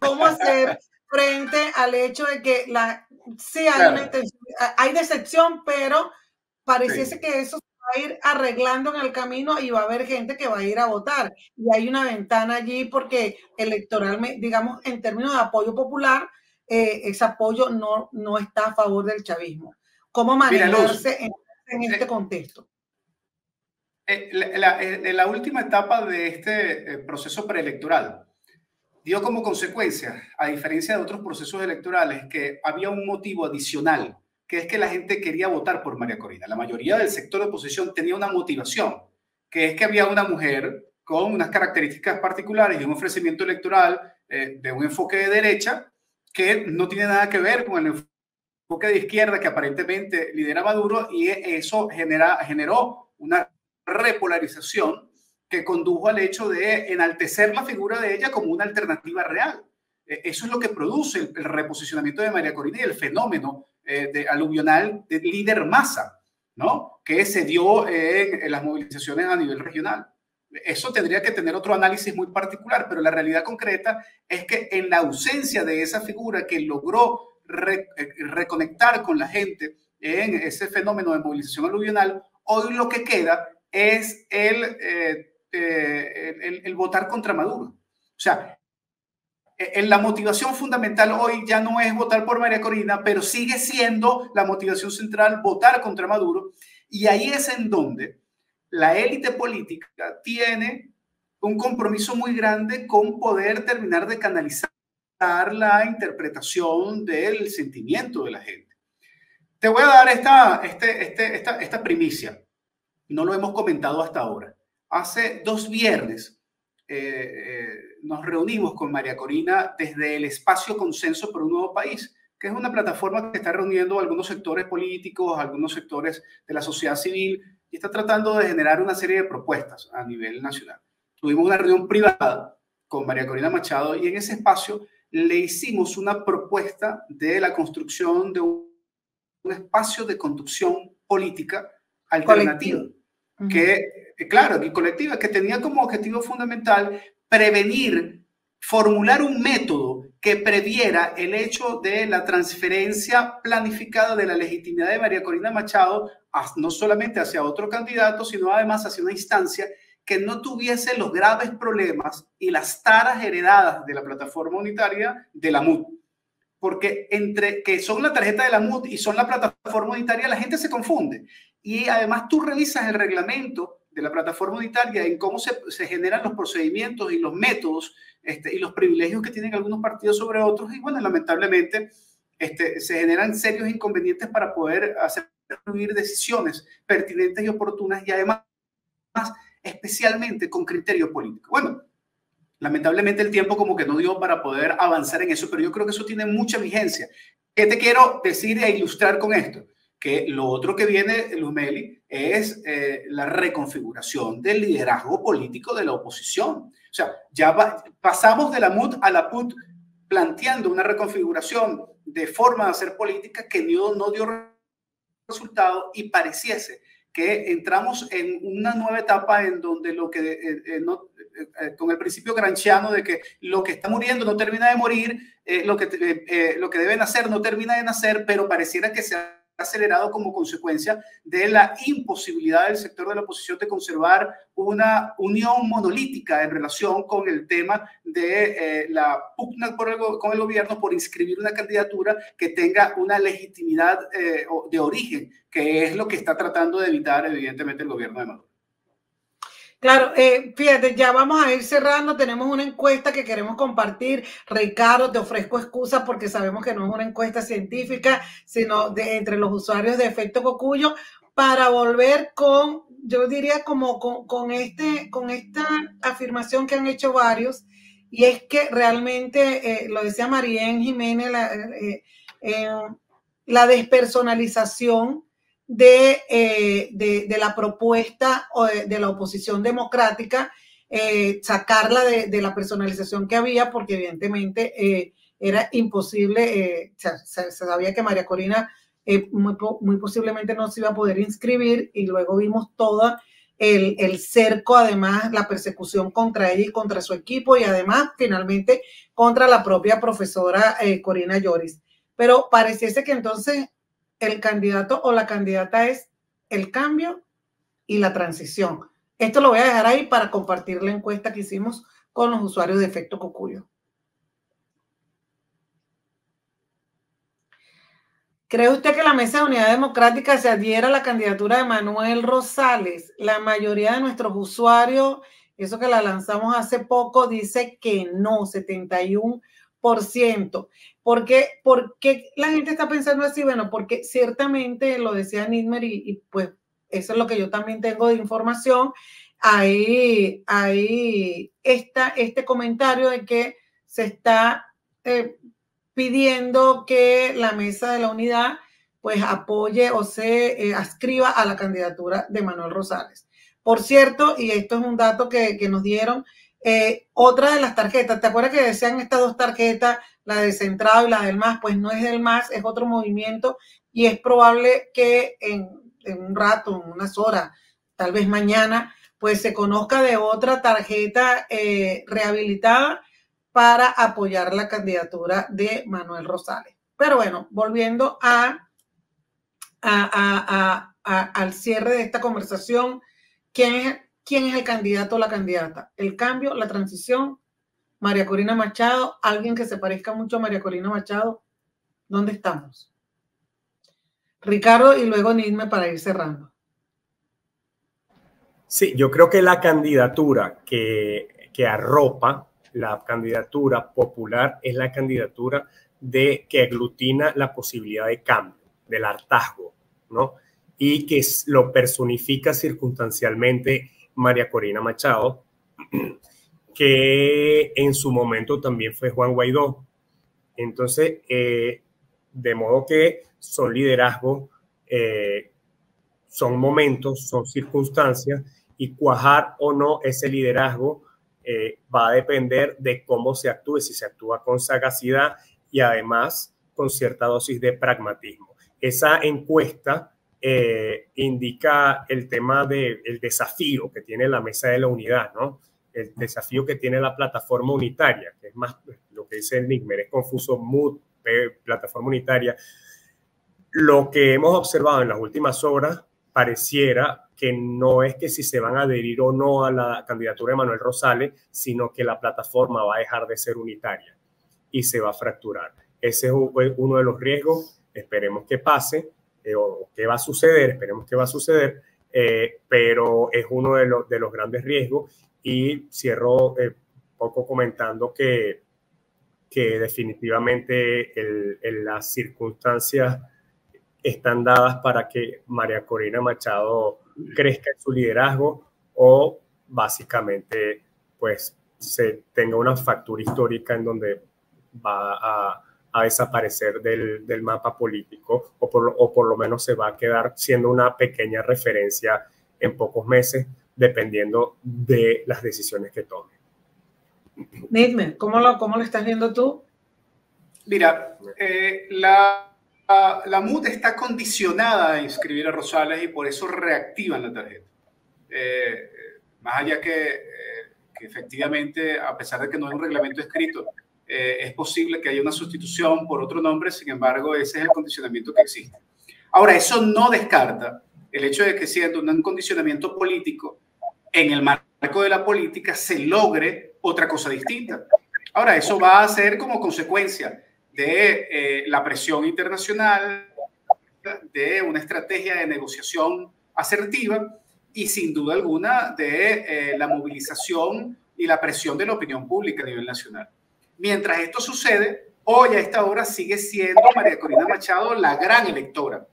cómo hacer frente al hecho de que sí hay Claro. una intención, hay decepción, pero pareciese Sí. que eso se va a ir arreglando en el camino y va a haber gente que va a ir a votar. Y hay una ventana allí porque electoralmente, digamos, en términos de apoyo popular, ese apoyo no está a favor del chavismo. ¿Cómo Mira, Luz, manejarse en este contexto? la última etapa de este proceso preelectoral dio como consecuencia, a diferencia de otros procesos electorales, que había un motivo adicional, que es que la gente quería votar por María Corina. La mayoría del sector de oposición tenía una motivación, que es que había una mujer con unas características particulares y un ofrecimiento electoral de un enfoque de derecha que no tiene nada que ver con el enfoque de izquierda que aparentemente lidera Maduro, y eso generó una repolarización que condujo al hecho de enaltecer la figura de ella como una alternativa real. Eso es lo que produce el reposicionamiento de María Corina y el fenómeno aluvional de líder masa, ¿no? Que se dio en las movilizaciones a nivel regional. Eso tendría que tener otro análisis muy particular, pero la realidad concreta es que en la ausencia de esa figura que logró reconectar con la gente en ese fenómeno de movilización aluvional, hoy lo que queda es el votar contra Maduro. O sea, la motivación fundamental hoy ya no es votar por María Corina, pero sigue siendo la motivación central votar contra Maduro. Y ahí es en donde la élite política tiene un compromiso muy grande con poder terminar de canalizar la interpretación del sentimiento de la gente. Te voy a dar esta primicia. No lo hemos comentado hasta ahora. Hace 2 viernes nos reunimos con María Corina desde el espacio Consenso por un Nuevo País, que es una plataforma que está reuniendo a algunos sectores políticos, a algunos sectores de la sociedad civil, y está tratando de generar una serie de propuestas a nivel nacional. Tuvimos una reunión privada con María Corina Machado y en ese espacio le hicimos una propuesta de la construcción de un espacio de conducción política alternativa, que, claro, y colectiva, que tenía como objetivo fundamental prevenir, formular un método que previera el hecho de la transferencia planificada de la legitimidad de María Corina Machado, no solamente hacia otro candidato, sino además hacia una instancia que no tuviese los graves problemas y las taras heredadas de la plataforma unitaria de la MUD. Porque entre que son la tarjeta de la MUD y son la plataforma unitaria, la gente se confunde. Y además tú revisas el reglamento de la plataforma unitaria en cómo se generan los procedimientos y los métodos y los privilegios que tienen algunos partidos sobre otros. Y bueno, lamentablemente se generan serios inconvenientes para poder hacer fluir decisiones pertinentes y oportunas, y además especialmente con criterio político. Bueno, lamentablemente el tiempo como que no dio para poder avanzar en eso, pero yo creo que eso tiene mucha vigencia. ¿Qué te quiero decir e ilustrar con esto? Que lo otro que viene, Lumeli, es la reconfiguración del liderazgo político de la oposición. O sea, pasamos de la MUD a la PUT planteando una reconfiguración de forma de hacer política que no dio resultado, y pareciese que entramos en una nueva etapa en donde con el principio gramsciano de que lo que está muriendo no termina de morir, lo que debe nacer no termina de nacer, pero pareciera que se ha acelerado como consecuencia de la imposibilidad del sector de la oposición de conservar una unión monolítica en relación con el tema de la pugna con el gobierno por inscribir una candidatura que tenga una legitimidad de origen, que es lo que está tratando de evitar evidentemente el gobierno de Maduro. Claro, fíjate, ya vamos a ir cerrando. Tenemos una encuesta que queremos compartir. Ricardo, te ofrezco excusas porque sabemos que no es una encuesta científica, sino entre los usuarios de Efecto Cocuyo, para volver con, yo diría, como con esta afirmación que han hecho varios, y es que realmente, lo decía Marién Jiménez, la despersonalización de la propuesta de la oposición democrática, sacarla de la personalización que había, porque evidentemente era imposible, se sabía que María Corina muy posiblemente no se iba a poder inscribir, y luego vimos toda el cerco, además, la persecución contra ella y contra su equipo, y además, finalmente, contra la propia profesora Corina Yoris. Pero pareciese que entonces el candidato o la candidata es el cambio y la transición. Esto lo voy a dejar ahí para compartir la encuesta que hicimos con los usuarios de Efecto Cocuyo. ¿Cree usted que la Mesa de Unidad Democrática se adhiera a la candidatura de Manuel Rosales? La mayoría de nuestros usuarios, eso que la lanzamos hace poco, dice que no, 71%. ¿Por qué la gente está pensando así? Bueno, porque ciertamente, lo decía Nidmer, y pues eso es lo que yo también tengo de información, ahí está este comentario de que se está pidiendo que la Mesa de la Unidad pues apoye o se adscriba a la candidatura de Manuel Rosales. Por cierto, y esto es un dato que nos dieron, otra de las tarjetas, ¿te acuerdas que decían estas dos tarjetas, la de Centrado y la del MAS? Pues no es del MAS, es otro movimiento, y es probable que en un rato, en unas horas, tal vez mañana, pues se conozca de otra tarjeta rehabilitada para apoyar la candidatura de Manuel Rosales. Pero bueno, volviendo al cierre de esta conversación, ¿quién es el candidato o la candidata? ¿El cambio, la transición? María Corina Machado, alguien que se parezca mucho a María Corina Machado. ¿Dónde estamos? Ricardo y luego Nidme para ir cerrando. Sí, yo creo que la candidatura que arropa, la candidatura popular, es la candidatura que aglutina la posibilidad de cambio, del hartazgo, ¿no? Y que lo personifica circunstancialmente María Corina Machado, que en su momento también fue Juan Guaidó. Entonces, de modo que son liderazgos, son momentos, son circunstancias, y cuajar o no ese liderazgo va a depender de cómo se actúe, si se actúa con sagacidad y además con cierta dosis de pragmatismo. Esa encuesta indica el tema del desafío que tiene la Mesa de la Unidad, ¿no? El desafío que tiene la plataforma unitaria, que es más lo que dice el Nidmer, es confuso, mood, plataforma unitaria. Lo que hemos observado en las últimas horas pareciera que no es que si se van a adherir o no a la candidatura de Manuel Rosales, sino que la plataforma va a dejar de ser unitaria y se va a fracturar. Ese es uno de los riesgos. Esperemos que pase, o que va a suceder, esperemos que va a suceder, pero es uno de los grandes riesgos. Y cierro poco comentando que definitivamente las circunstancias están dadas para que María Corina Machado crezca en su liderazgo, o básicamente pues se tenga una factura histórica en donde va a desaparecer del mapa político, o por lo menos se va a quedar siendo una pequeña referencia en pocos meses, dependiendo de las decisiones que tome. Nidme, ¿cómo lo estás viendo tú? Mira, la MUD está condicionada a inscribir a Rosales y por eso reactivan la tarjeta. Más allá que efectivamente, a pesar de que no hay un reglamento escrito, es posible que haya una sustitución por otro nombre, sin embargo, ese es el condicionamiento que existe. Ahora, eso no descarta el hecho de que siendo un condicionamiento político, en el marco de la política se logre otra cosa distinta. Ahora, eso va a ser como consecuencia de la presión internacional, de una estrategia de negociación asertiva y sin duda alguna de la movilización y la presión de la opinión pública a nivel nacional. Mientras esto sucede, hoy a esta hora sigue siendo María Corina Machado la gran electora.